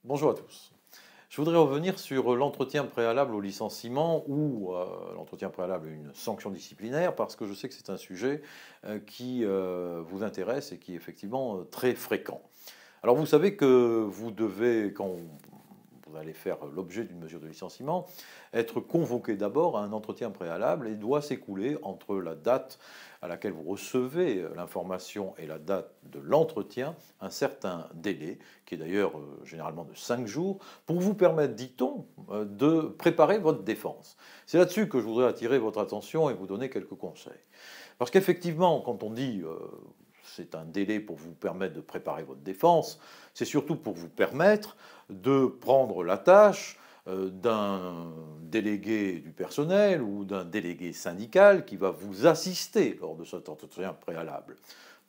Bonjour à tous. Je voudrais revenir sur l'entretien préalable au licenciement ou l'entretien préalable à une sanction disciplinaire parce que je sais que c'est un sujet qui vous intéresse et qui est effectivement très fréquent. Alors vous savez que vous devez, quand vous allez faire l'objet d'une mesure de licenciement, être convoqué d'abord à un entretien préalable et doit s'écouler entre la date à laquelle vous recevez l'information et la date de l'entretien un certain délai, qui est d'ailleurs généralement de 5 jours, pour vous permettre, dit-on, de préparer votre défense. C'est là-dessus que je voudrais attirer votre attention et vous donner quelques conseils. Parce qu'effectivement, quand on dit c'est un délai pour vous permettre de préparer votre défense, c'est surtout pour vous permettre de prendre la tâche d'un délégué du personnel ou d'un délégué syndical qui va vous assister lors de cet entretien préalable.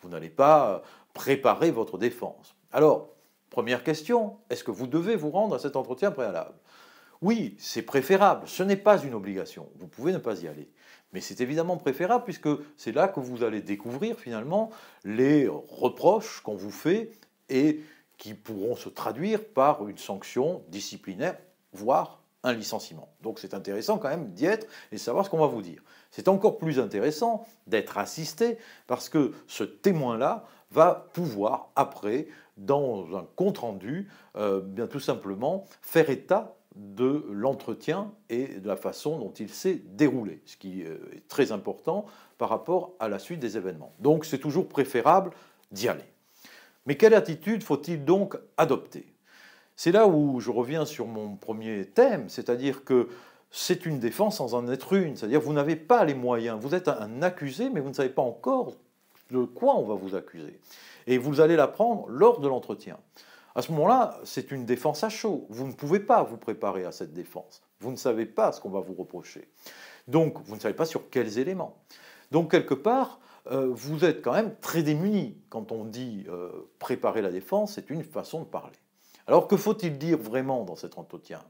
Vous n'allez pas préparer votre défense. Alors, première question, est-ce que vous devez vous rendre à cet entretien préalable? Oui, c'est préférable, ce n'est pas une obligation, vous pouvez ne pas y aller. Mais c'est évidemment préférable puisque c'est là que vous allez découvrir finalement les reproches qu'on vous fait et qui pourront se traduire par une sanction disciplinaire, voire un licenciement. Donc c'est intéressant quand même d'y être et de savoir ce qu'on va vous dire. C'est encore plus intéressant d'être assisté parce que ce témoin-là va pouvoir après, dans un compte-rendu, bien tout simplement faire état de l'entretien et de la façon dont il s'est déroulé, ce qui est très important par rapport à la suite des événements. Donc c'est toujours préférable d'y aller. Mais quelle attitude faut-il donc adopter? C'est là où je reviens sur mon premier thème, c'est-à-dire que c'est une défense sans en être une, c'est-à-dire que vous n'avez pas les moyens, vous êtes un accusé, mais vous ne savez pas encore de quoi on va vous accuser. Et vous allez l'apprendre lors de l'entretien. À ce moment-là, c'est une défense à chaud. Vous ne pouvez pas vous préparer à cette défense. Vous ne savez pas ce qu'on va vous reprocher. Donc, vous ne savez pas sur quels éléments. Donc, quelque part, vous êtes quand même très démunis. Quand on dit préparer la défense, c'est une façon de parler. Alors, que faut-il dire vraiment dans cet entretien?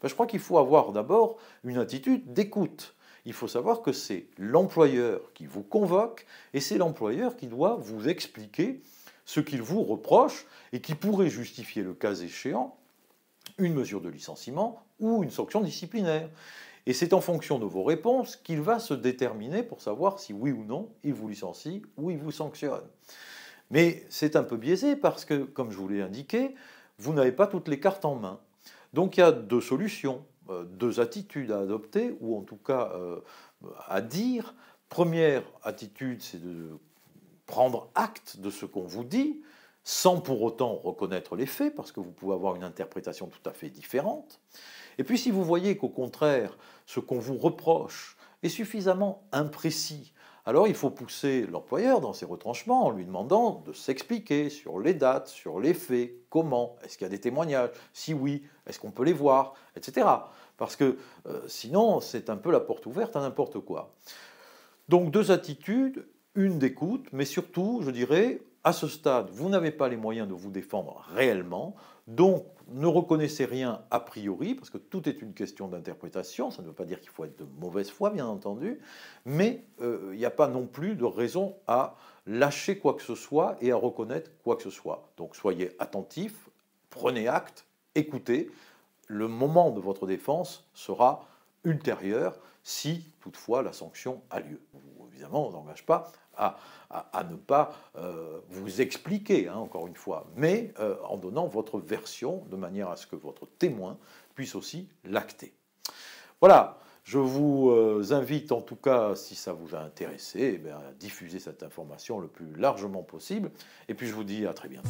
Je crois qu'il faut avoir d'abord une attitude d'écoute. Il faut savoir que c'est l'employeur qui vous convoque et c'est l'employeur qui doit vous expliquer ce qu'il vous reproche et qui pourrait justifier, le cas échéant, une mesure de licenciement ou une sanction disciplinaire. Et c'est en fonction de vos réponses qu'il va se déterminer pour savoir si oui ou non il vous licencie ou il vous sanctionne. Mais c'est un peu biaisé parce que, comme je vous l'ai indiqué, vous n'avez pas toutes les cartes en main. Donc il y a deux solutions, deux attitudes à adopter, ou en tout cas à dire. Première attitude, c'est de prendre acte de ce qu'on vous dit, sans pour autant reconnaître les faits, parce que vous pouvez avoir une interprétation tout à fait différente. Et puis si vous voyez qu'au contraire, ce qu'on vous reproche est suffisamment imprécis, alors il faut pousser l'employeur dans ses retranchements en lui demandant de s'expliquer sur les dates, sur les faits, comment, est-ce qu'il y a des témoignages, si oui, est-ce qu'on peut les voir, etc. Parce que sinon, c'est un peu la porte ouverte à n'importe quoi. Donc deux attitudes, une d'écoute, mais surtout, je dirais, à ce stade, vous n'avez pas les moyens de vous défendre réellement, donc ne reconnaissez rien a priori, parce que tout est une question d'interprétation, ça ne veut pas dire qu'il faut être de mauvaise foi, bien entendu, mais il n'y a pas non plus de raison à lâcher quoi que ce soit et à reconnaître quoi que ce soit. Donc soyez attentifs, prenez acte, écoutez, le moment de votre défense sera ultérieur si toutefois la sanction a lieu. Évidemment, on n'engage pas à ne pas vous expliquer, hein, encore une fois, mais en donnant votre version de manière à ce que votre témoin puisse aussi l'acter. Voilà, je vous invite en tout cas, si ça vous a intéressé, à diffuser cette information le plus largement possible, et puis je vous dis à très bientôt.